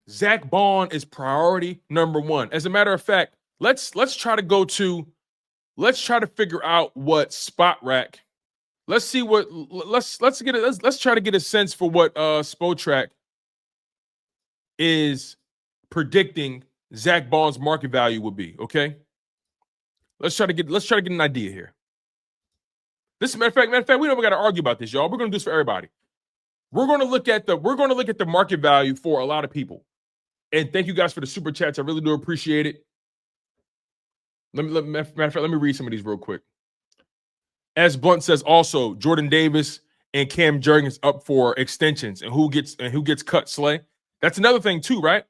Zack Baun is priority number one. As a matter of fact, let's try to figure out what Spot Rack. Let's see what let's try to get a sense for what Spotrac is predicting Zack Baun's market value would be. Okay, let's try to get an idea here. This matter of fact, we don't got to argue about this, y'all. We're gonna do this for everybody. We're gonna look at the market value for a lot of people. And thank you guys for the super chats. I really do appreciate it. Matter of fact, let me read some of these real quick. As Blunt says, also Jordan Davis and Cam Jurgens up for extensions, and who gets cut, Slay. That's another thing too, right?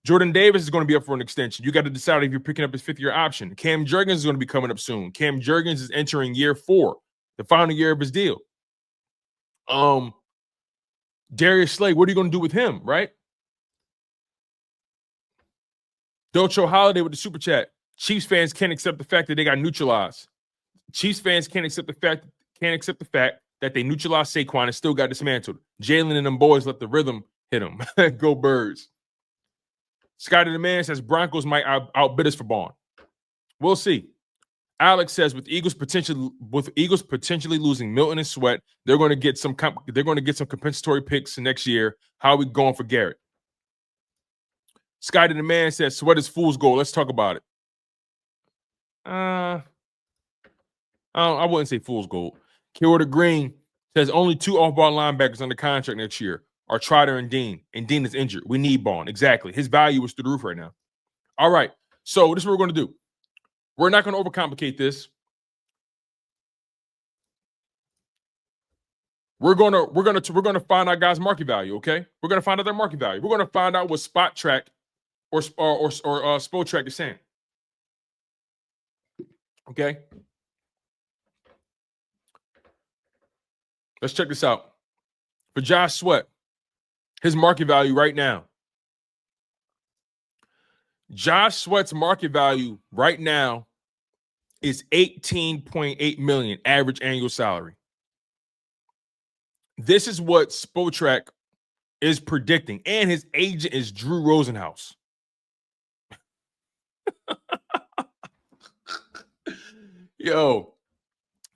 Jordan Davis is going to be up for an extension. You got to decide if you're picking up his 5th-year option. Cam Jurgens is going to be coming up soon. Cam Jurgens is entering year 4, the final year of his deal. Darius Slay, what are you going to do with him, right? Docho Holiday with the super chat. Chiefs fans can't accept the fact that they got neutralized. Chiefs fans can't accept the fact that they neutralized Saquon and still got dismantled. Jalen and them boys let the rhythm hit them. Go Birds. Scotty the Man says Broncos might outbid us for Baun. We'll see. Alex says with Eagles potentially losing Milton and Sweat, they're going to get some compensatory picks next year. How are we going for Garrett? Scotty the Man says Sweat is fool's gold. Let's talk about it. I wouldn't say fool's gold. Killer Green says only 2 off-ball linebackers under contract next year are Trotter and Dean is injured. We need Baun. Exactly. His value is through the roof right now. All right. So this is what we're going to do. We're not going to overcomplicate this. We're going to find our guys' market value, okay? We're going to find out their market value. We're going to find out what Spot Track or Spotrac is saying. Okay? Let's check this out. For Josh Sweat, his market value right now. Josh Sweat's market value right now is $18.8 million average annual salary. This is what Spotrac is predicting, and his agent is Drew Rosenhaus. Yo,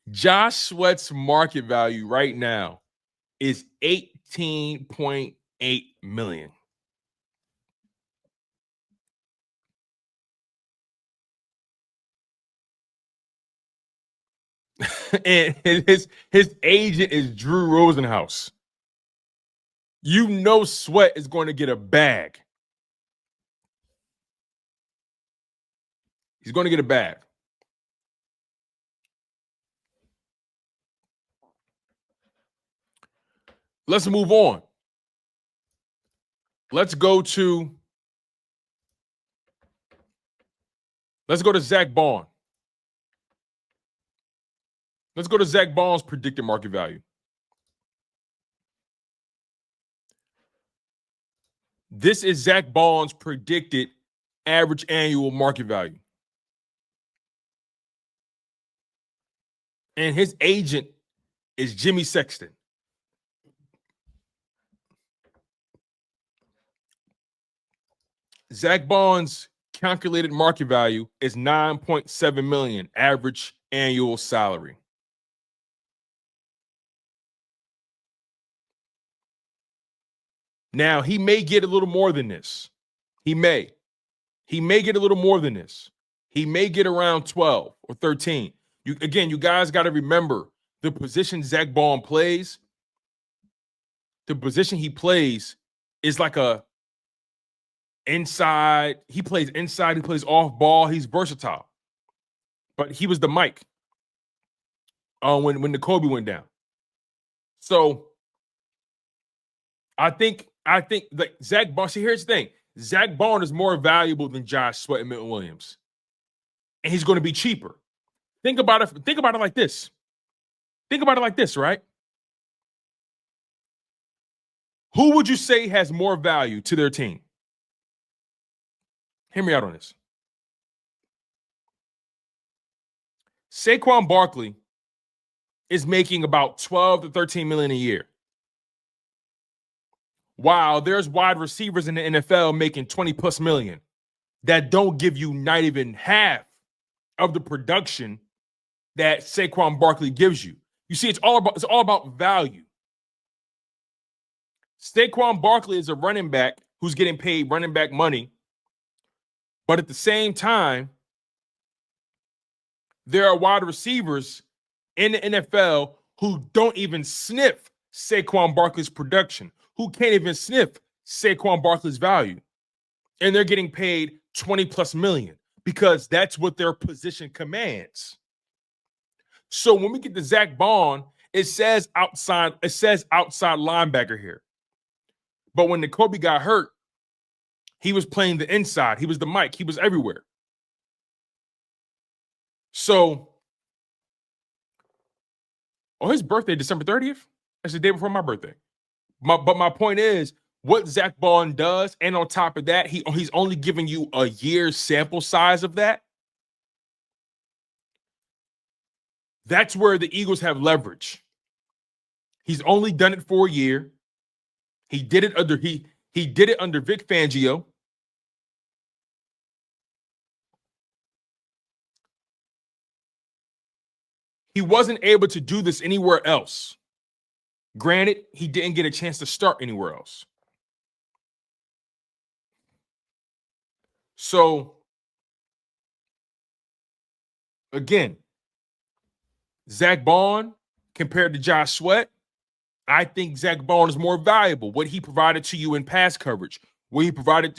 Josh Sweat's market value right now is $18.8 million. And his agent is Drew Rosenhaus. You know Sweat is going to get a bag. He's going to get a bag. Let's move on. Let's go to Zack Baun. Let's go to Zack Baun's predicted market value. This is Zack Baun's predicted average annual market value. And his agent is Jimmy Sexton. Zack Baun's calculated market value is $9.7 million average annual salary. Now, he may get a little more than this. He may get a little more than this. He may get around 12 or 13. You guys got to remember the position Zack Baun plays. The position he plays is like a inside. He plays inside. He plays off ball. He's versatile. But he was the Mike when the Kobe went down. So I think like Zack Baun. See, here's the thing: Zack Baun is more valuable than Josh Sweat and Milton Williams, and he's going to be cheaper. Think about it like this. Think about it like this, right? Who would you say has more value to their team? Hear me out on this. Saquon Barkley is making about $12 to $13 million a year. While there's wide receivers in the NFL making 20 plus million that don't give you not even half of the production that Saquon Barkley gives you. You see, it's all about value. Saquon Barkley is a running back who's getting paid running back money, but at the same time, there are wide receivers in the NFL who don't even sniff Saquon Barkley's production, who can't even sniff Saquon Barkley's value. And they're getting paid 20 plus million because that's what their position commands. So when we get to Zack Baun, it says outside linebacker here. But when Kobe got hurt, he was playing the inside. He was the Mike. He was everywhere. So, his birthday, December 30th? That's the day before my birthday. But my point is, what Zack Baun does, and on top of that, he's only giving you a year's sample size of that. That's where the Eagles have leverage. He's only done it for a year. He did it under Vic Fangio. He wasn't able to do this anywhere else. Granted, he didn't get a chance to start anywhere else. So, again, Zack Baun compared to Josh Sweat, I think Zack Baun is more valuable. What he provided to you in pass coverage, what he provided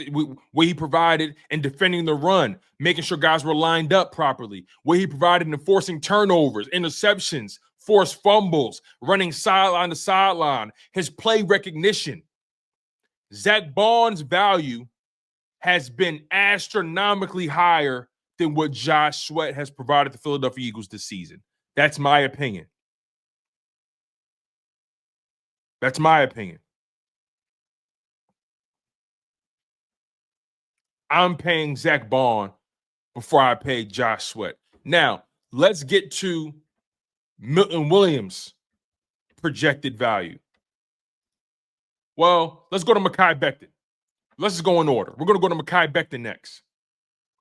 in defending the run, making sure guys were lined up properly, what he provided in forcing turnovers, interceptions, forced fumbles, running sideline to sideline, his play recognition. Zack Baun's value has been astronomically higher than what Josh Sweat has provided the Philadelphia Eagles this season. That's my opinion. That's my opinion. I'm paying Zack Baun before I pay Josh Sweat. Now, let's get to Milton Williams' projected value. Well, let's go to Mekhi Becton. Let's just go in order. We're going to go to Mekhi Becton next.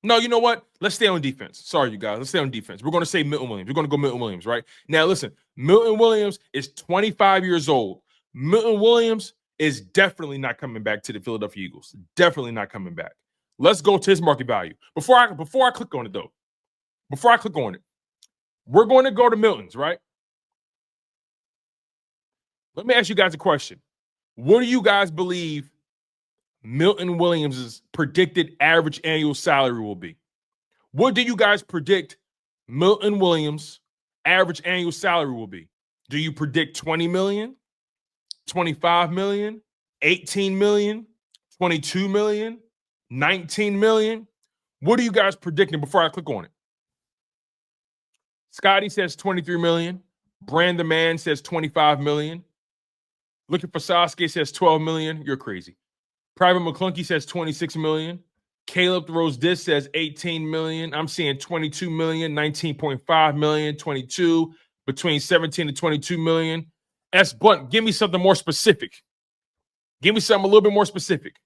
No, you know what? Let's stay on defense. Sorry, you guys. Let's stay on defense. We're going to say Milton Williams. We're going to go Milton Williams, right? Now, listen, Milton Williams is 25 years old. Milton Williams is definitely not coming back to the Philadelphia Eagles. Definitely not coming back. Let's go to his market value. Before I click on it, though, we're going to go to Milton's, right? Let me ask you guys a question. What do you guys believe Milton Williams' predicted average annual salary will be? What do you guys predict Milton Williams' average annual salary will be? Do you predict 20 million, 25 million, 18 million, 22 million, 19 million? What are you guys predicting before I click on it? Scotty says 23 million. Brandon Man says 25 million. Looking for Sasuke says 12 million. You're crazy. Private McClunky says 26 million. Caleb throws this says 18 million. I'm seeing 22 million, 19.5 million, 22, between 17 and 22 million. S. Blunt, give me something more specific. Give me something a little bit more specific.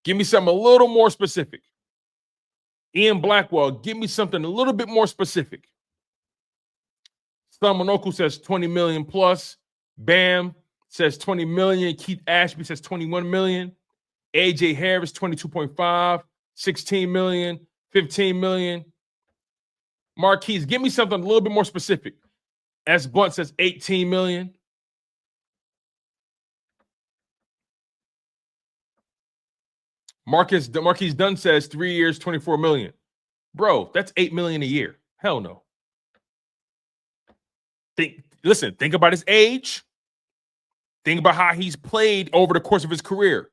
Give me something a little more specific. Ian Blackwell, give me something a little bit more specific. Salmonoku says 20 million plus. Bam says 20 million. Keith Ashby says 21 million. AJ Harris, 22.5, 16 million, 15 million. Marquise, give me something a little bit more specific. S. Blunt says 18 million. Marquise Dunn says 3 years, 24 million. Bro, that's 8 million a year. Hell no. Think about his age. Think about how he's played over the course of his career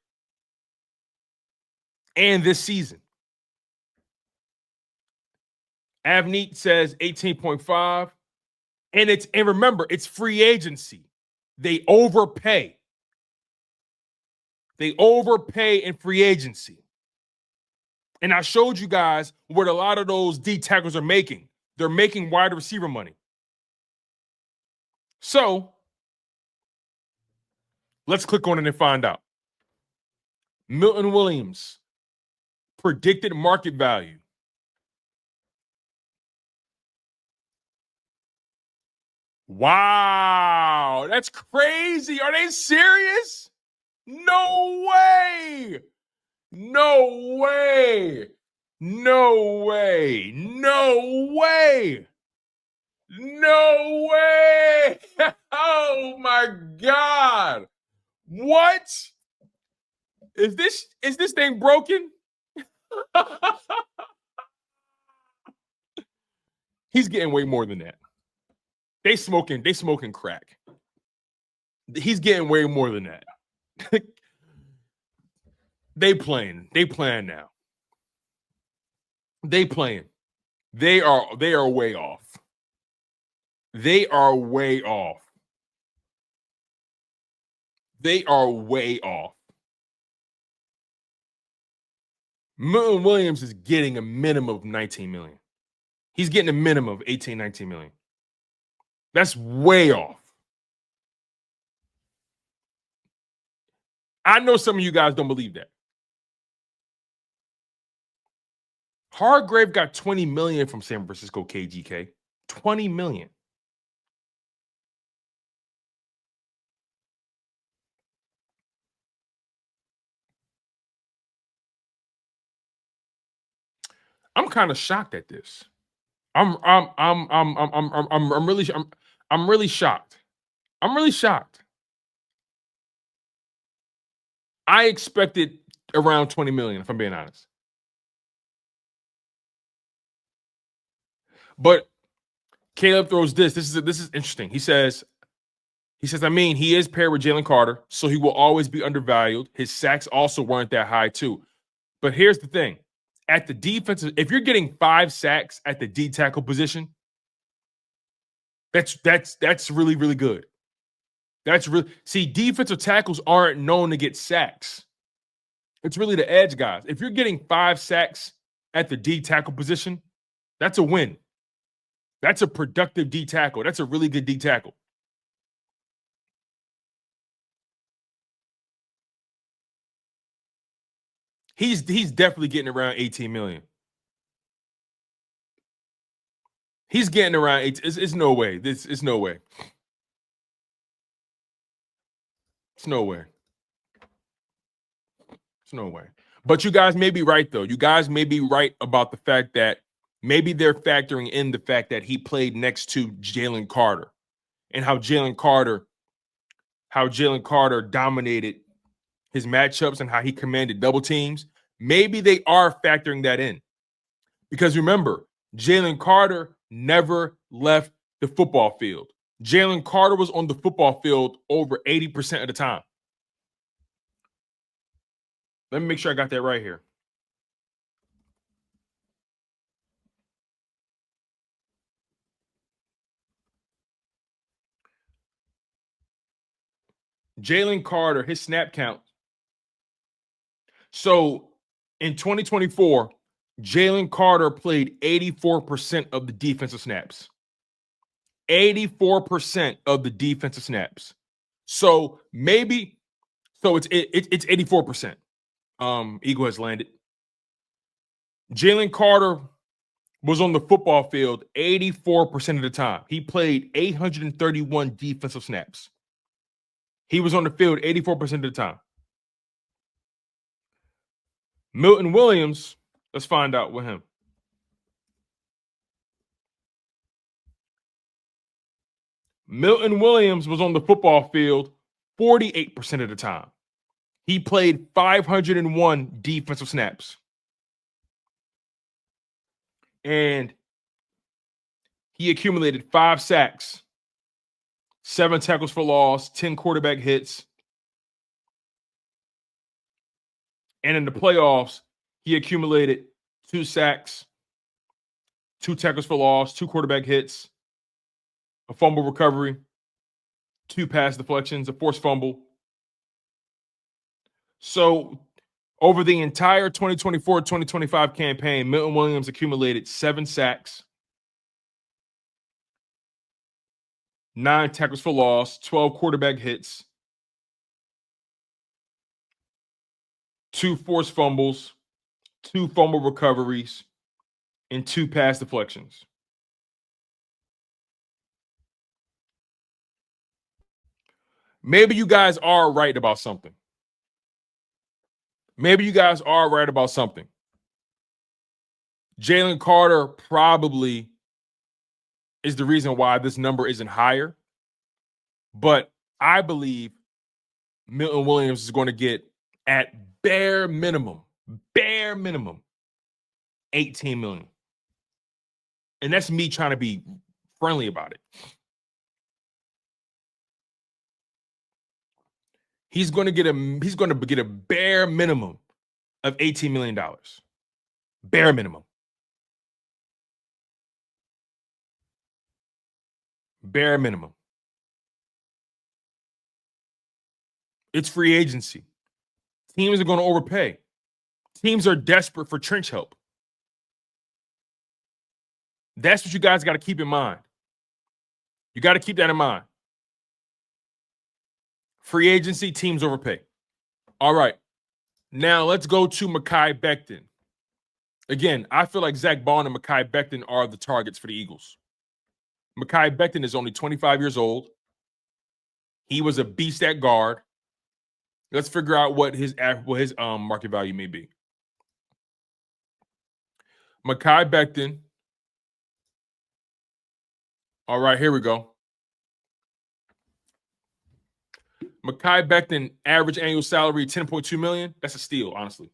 and this season. Avneet says 18.5. And remember, it's free agency. They overpay. They overpay in free agency. And I showed you guys what a lot of those D tackles are making. They're making wide receiver money. So Let's click on it and find out. Milton Williams, predicted market value. Wow, that's crazy. Are they serious? No way. No way. No way. No way. No way. Oh my God. What? Is this thing broken? He's getting way more than that. They smoking crack. He's getting way more than that. They playing now. They playing. They are way off. They are way off. They are way off. Milton Williams is getting a minimum of 19 million. He's getting a minimum of 18, 19 million. That's way off. I know some of you guys don't believe that. Hargrave got 20 million from San Francisco KGK. 20 million. I'm kind of shocked at this. I'm really shocked. I'm really shocked. I expected around 20 million, if I'm being honest. But Caleb throws this. This is interesting. He says, I mean, he is paired with Jalen Carter, so he will always be undervalued. His sacks also weren't that high, too. But here's the thing. At the defensive, if you're getting 5 sacks at the D tackle position, that's really, really good. See, defensive tackles aren't known to get sacks. It's really the edge guys. If you're getting 5 sacks at the D tackle position, that's a win. That's a productive D tackle. That's a really good D tackle. He's definitely getting around 18 million. He's getting around 18. It's no way. It's no way. It's no way. It's no way. But you guys may be right, though. You guys may be right about the fact that maybe they're factoring in the fact that he played next to Jalen Carter and how Jalen Carter dominated his matchups and how he commanded double teams. Maybe they are factoring that in. Because remember, Jalen Carter never left the football field. Jalen Carter was on the football field over 80% of the time. Let me make sure I got that right here. Jalen Carter, his snap count. So in 2024, Jalen Carter played 84% of the defensive snaps. 84% of the defensive snaps. So maybe, it's 84%. Eagle has landed. Jalen Carter was on the football field 84% of the time. He played 831 defensive snaps. He was on the field 84% of the time. Milton Williams, let's find out with him. Milton Williams was on the football field 48% of the time. He played 501 defensive snaps. And he accumulated 5 sacks, 7 tackles for loss, 10 quarterback hits. And in the playoffs, he accumulated 2 sacks, 2 tackles for loss, 2 quarterback hits, a fumble recovery, 2 pass deflections, a forced fumble. So over the entire 2024-2025 campaign, Milton Williams accumulated 7 sacks, 9 tackles for loss, 12 quarterback hits, 2 forced fumbles, 2 fumble recoveries, and 2 pass deflections. Maybe you guys are right about something. Jalen Carter probably is the reason why this number isn't higher. But I believe Milton Williams is going to get, at bare minimum, 18 million. And that's me trying to be friendly about it. He's going to get a bare minimum of $18 million. Bare minimum. Bare minimum. It's free agency. Teams are going to overpay. Teams are desperate for trench help. That's what you guys got to keep in mind. You got to keep that in mind. Free agency, teams overpay. All right. Now let's go to Mekhi Becton. Again, I feel like Zack Baun and Mekhi Becton are the targets for the Eagles. Mekhi Becton is only 25 years old. He was a beast at guard. Let's figure out what his market value may be. Mekhi Becton. All right, here we go. Mekhi Becton, average annual salary, $10.2 million. That's a steal, honestly.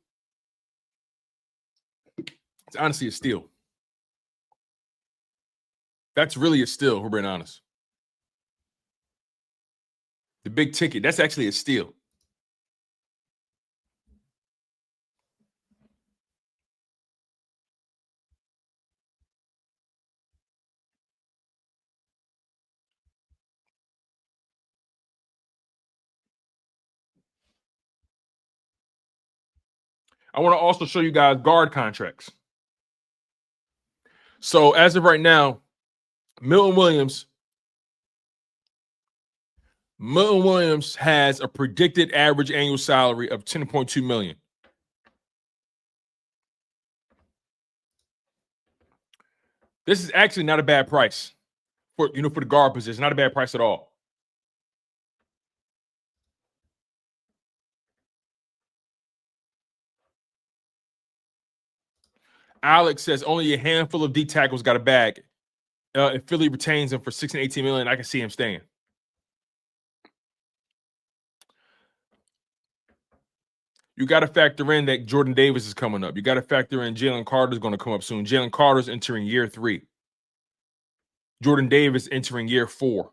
It's honestly a steal. That's really a steal, we're being honest. The big ticket, that's actually a steal. I want to also show you guys guard contracts. So as of right now, Milton Williams has a predicted average annual salary of $10.2 million. This is actually not a bad price for the guard position. Not a bad price at all. Alex says only a handful of D tackles got a bag. If Philly retains him for $16 and $18 million, I can see him staying. You got to factor in that Jordan Davis is coming up. You got to factor in Jalen Carter is going to come up soon. Jalen Carter's entering year 3. Jordan Davis entering year 4.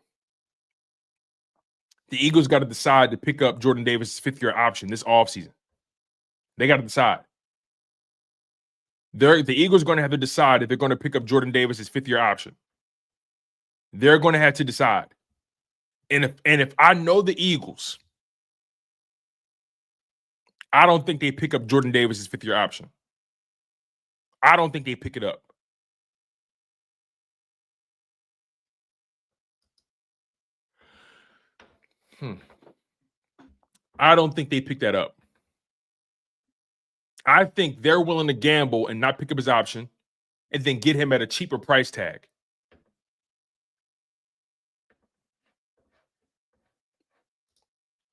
The Eagles got to decide to pick up Jordan Davis' 5th-year option this offseason. They got to decide. The Eagles are going to have to decide if they're going to pick up Jordan Davis' 5th-year option. They're going to have to decide. And if I know the Eagles, I don't think they pick up Jordan Davis' 5th-year option. I don't think they pick it up. I don't think they pick that up. I think they're willing to gamble and not pick up his option and then get him at a cheaper price tag.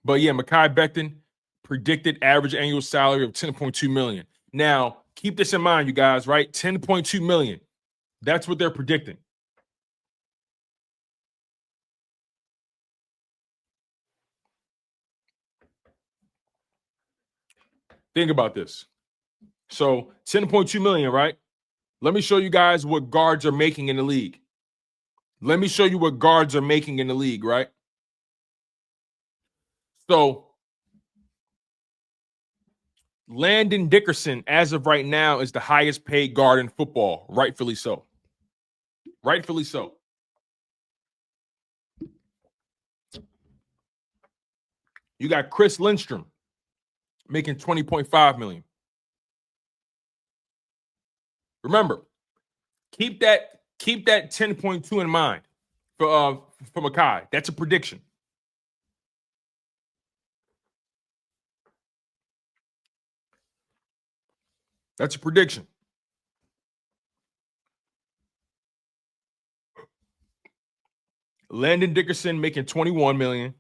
But yeah, Mekhi Becton, predicted average annual salary of $10.2 million. Now, keep this in mind, you guys, right? $10.2 million. That's what they're predicting. Think about this. So $10.2 million, right? Let me show you guys what guards are making in the league. Right? So Landon Dickerson, as of right now, is the highest paid guard in football. Rightfully so. You got Chris Lindstrom making $20.5 million. Remember, keep that 10.2 in mind for Mekhi. That's a prediction. That's a prediction. Landon Dickerson making $21 million.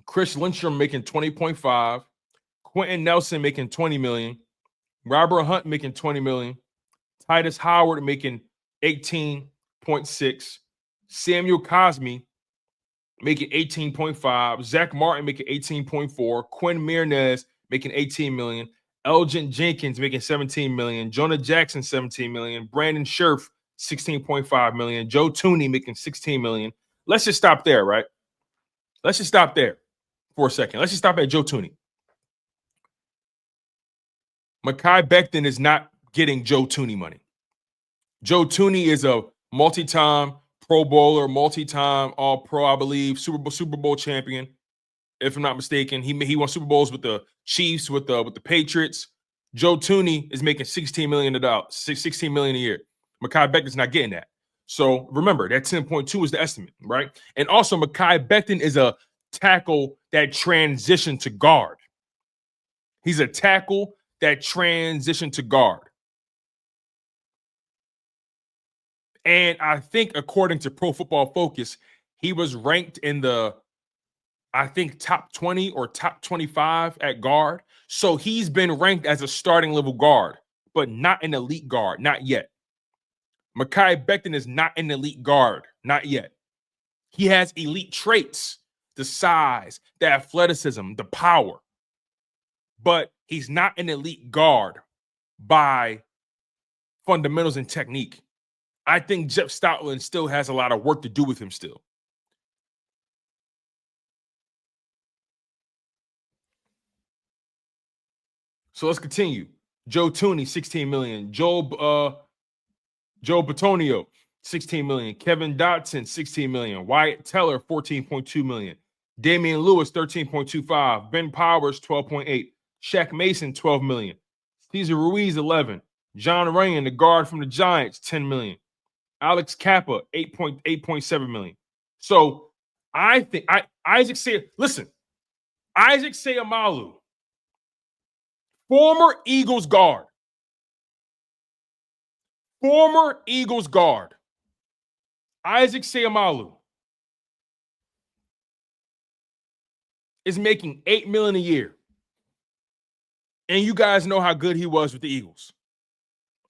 Chris Lindstrom making 20.5. Quentin Nelson making $20 million. Robert Hunt making $20 million. Titus Howard making 18.6. Samuel Cosme making 18.5. Zach Martin making 18.4. Quinn Mirnez making 18 million. Elgin Jenkins making 17 million. Jonah Jackson 17 million. Brandon Scherf 16.5 million. Joe Tooney making 16 million. Let's just stop there, right? Let's just stop there for a second. Let's just stop at Joe Tooney. Mekhi Becton is not getting Joe Tooney money. Joe Tooney is a multi-time Pro Bowler, multi-time All-Pro, I believe, Super Bowl champion, if I'm not mistaken. He won Super Bowls with the Chiefs, with the Patriots. Joe Tooney is making $16 million a year. Mekhi Becton's not getting that. So remember, that 10.2 is the estimate, right? And also, Mekhi Becton is a tackle that transitioned to guard. He's a tackle that transitioned to guard. And I think, according to Pro Football Focus, he was ranked in the, I think, top 20 or top 25 at guard. So he's been ranked as a starting level guard, but not an elite guard, not yet. Mekhi Becton is not an elite guard, not yet. He has elite traits, the size, the athleticism, the power, but he's not an elite guard by fundamentals and technique. I think Jeff Stoutland still has a lot of work to do with him still. So let's continue. Joe Tooney, 16 million. Joe Batonio, 16 million. Kevin Dotson, 16 million. Wyatt Teller, 14.2 million. Damian Lewis, 13.25. Ben Powers, 12.8. Shaq Mason, 12 million. Cesar Ruiz, 11. John Ryan, the guard from the Giants, 10 million. Alex Kappa, 8.7 million. So I think Isaac Seumalo, former Eagles guard, Isaac Seumalo is making $8 million a year. And you guys know how good he was with the Eagles.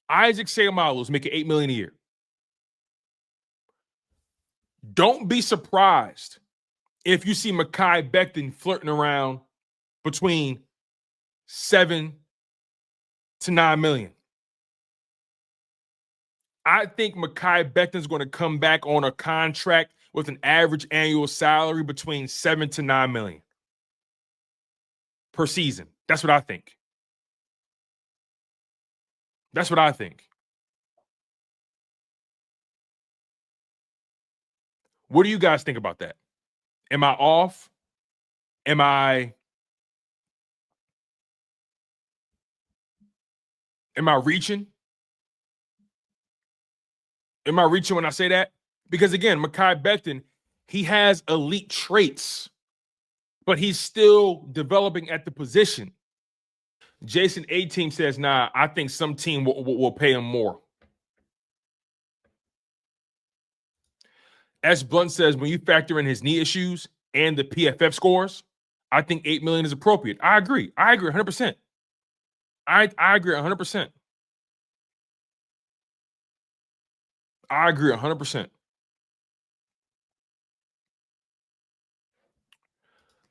Isaac Seumalo is making $8 million a year. Don't be surprised if you see Mekhi Becton flirting around between 7 to 9 million. I think Mekhi Becton's going to come back on a contract with an average annual salary between 7 to 9 million per season. That's what I think. What do you guys think about that? Am I off? Am I reaching? Am I reaching when I say that? Because again, Mekhi Becton, he has elite traits, but he's still developing at the position. Jason A-Team says, nah, I think some team will pay him more. S. Blunt says, when you factor in his knee issues and the PFF scores, I think $8 million is appropriate. I agree 100%. I agree 100%. I agree 100%.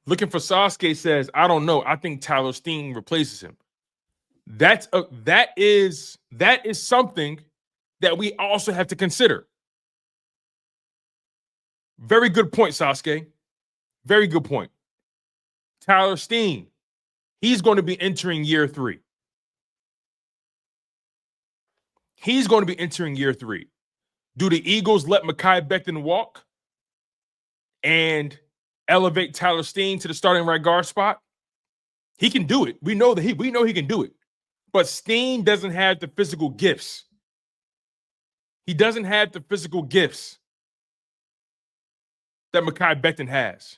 Looking for Sasuke says, I don't know. I think Tyler Steen replaces him. That is something that we also have to consider. Very good point, Sasuke. Very good point. Tyler Steen, he's going to be entering year 3. He's going to be entering year 3. Do the Eagles let Mekhi Becton walk and elevate Tyler Steen to the starting right guard spot? He can do it. We know he can do it. But Steen doesn't have the physical gifts. He doesn't have the physical gifts that Mekhi Becton has.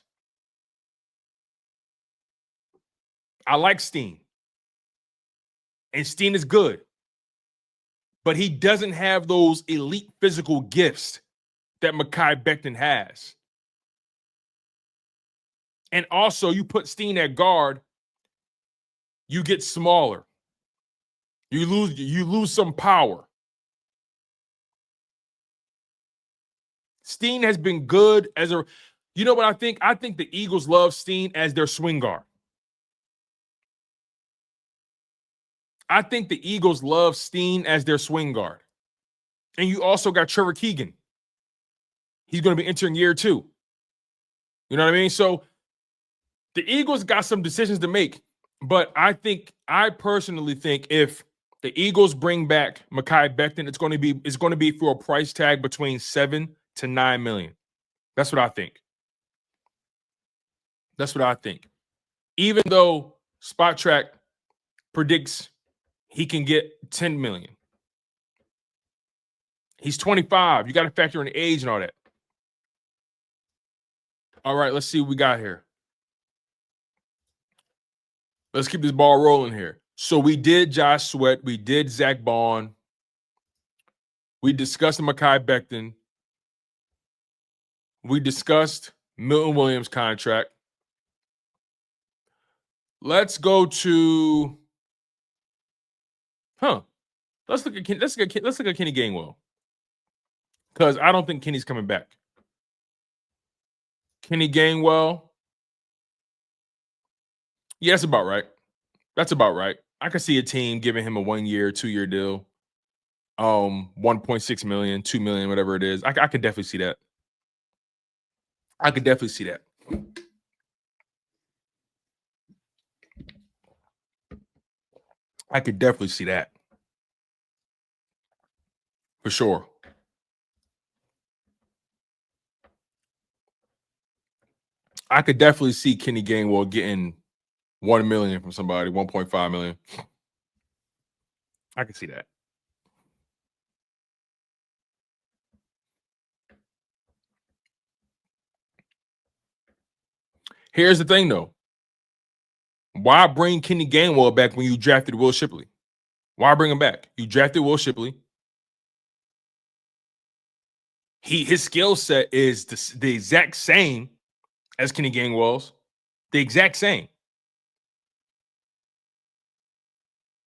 I like Steen. And Steen is good. but he doesn't have those elite physical gifts that Mekhi Becton has. And also, you put Steen at guard, you get smaller. You lose some power. Steen has been good as a, you know what I think? I think the Eagles love Steen as their swing guard. I think the Eagles love Steen as their swing guard. And you also got Trevor Keegan. He's going to be entering year 2. You know what I mean? So the Eagles got some decisions to make. But I personally think if the Eagles bring back Mekhi Becton, it's going to be for a price tag between $7 to $9 million. That's what I think. That's what I think. Even though Spot Track predicts he can get $10 million. He's 25. You got to factor in age and all that. All right, let's see what we got here. Let's keep this ball rolling here. So we did Josh Sweat. We did Zack Baun. We discussed Mekhi Becton. We discussed Milton Williams' contract. Let's go to, let's look at Kenny Gainwell, because I don't think Kenny's coming back. Kenny Gainwell. Yeah, that's about right. That's about right. I could see a team giving him a 1-year, 2-year deal. 1.6 million, 2 million, whatever it is. I could definitely see that. I could definitely see that. I could definitely see that. For sure. I could definitely see Kenny Gainwell getting 1 million from somebody, 1.5 million. I could see that. Here's the thing, though. Why bring Kenny Gainwell back when you drafted Will Shipley? Why bring him back? You drafted Will Shipley. His skill set is the exact same as Kenny Gainwell's. The exact same.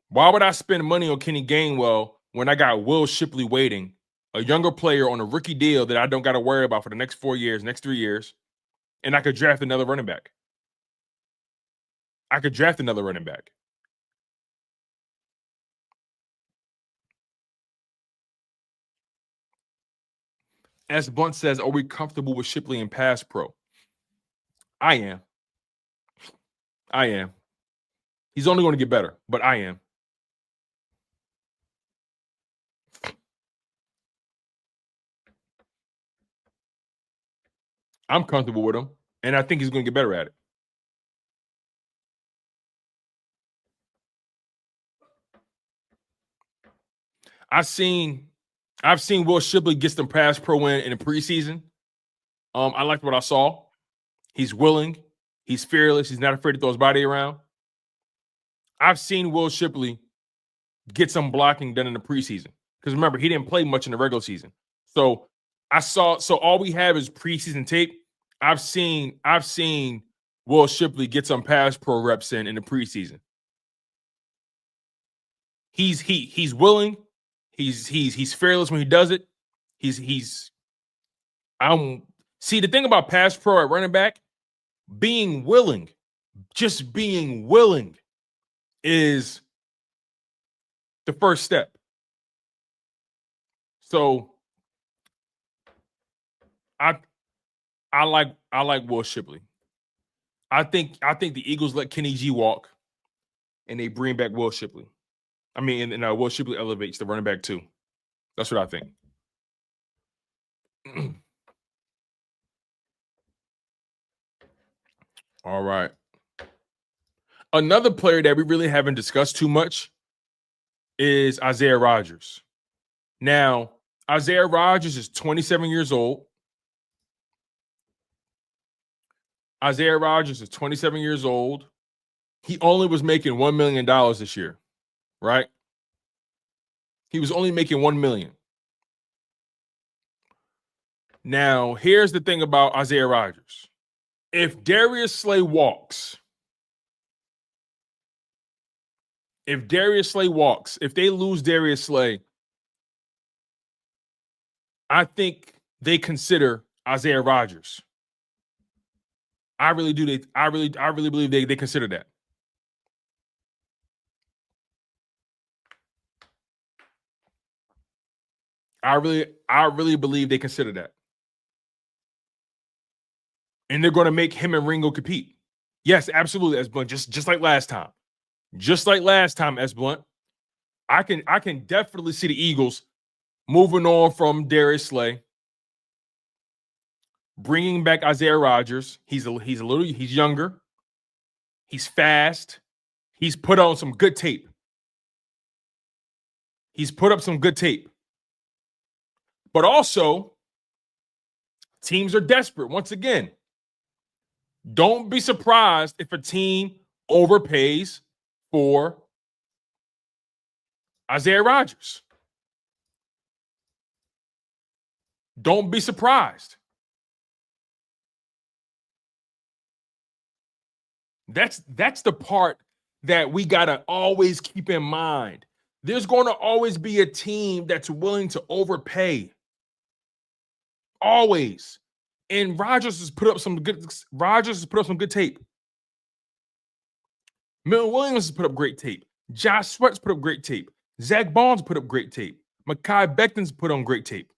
Why would I spend money on Kenny Gainwell when I got Will Shipley waiting, a younger player on a rookie deal that I don't got to worry about for the next 4 years, next 3 years, and I could draft another running back? I could draft another running back. As Blunt says, are we comfortable with Shipley in pass pro? I am. I am. He's only going to get better, but I am. I'm comfortable with him, and I think he's going to get better at it. I've seen Will Shipley get some pass pro win in the preseason. I liked what I saw. He's willing. He's fearless. He's not afraid to throw his body around. I've seen Will Shipley get some blocking done in the preseason. Because remember, he didn't play much in the regular season. So all we have is preseason tape. I've seen Will Shipley get some pass pro reps in the preseason. He's willing. He's fearless when he does it. See, the thing about pass pro at running back, being willing, just being willing is the first step. So I like Will Shipley. I think the Eagles let Kenny G walk, and they bring back Will Shipley. I mean, and Will Shipley elevates the running back too. That's what I think. All right. Another player that we really haven't discussed too much is Isaiah Rodgers. Now, Isaiah Rodgers is 27 years old. Isaiah Rodgers is 27 years old. He only was making $1 million this year, right? He was only making $1 million. Now, here's the thing about Isaiah Rodgers. If Darius Slay walks, if they lose Darius Slay, I think they consider Isaiah Rodgers. I really do. I really believe they consider that. I really believe they consider that. And they're going to make him and Ringo compete. Yes, absolutely, S. Blunt. Just like last time. Just like last time, S. Blunt. I can definitely see the Eagles moving on from Darius Slay, bringing back Isaiah Rodgers. He's younger. He's fast. He's put on some good tape. He's put up some good tape. But also, teams are desperate. Once again, don't be surprised if a team overpays for Isaiah Rodgers. Don't be surprised. That's the part that we got to always keep in mind. There's going to always be a team that's willing to overpay. Always. And Rodgers has put up some good tape. Milton Williams has put up great tape. Josh Sweat's put up great tape. Zack Baun's put up great tape. Mekhi Becton's put on great tape.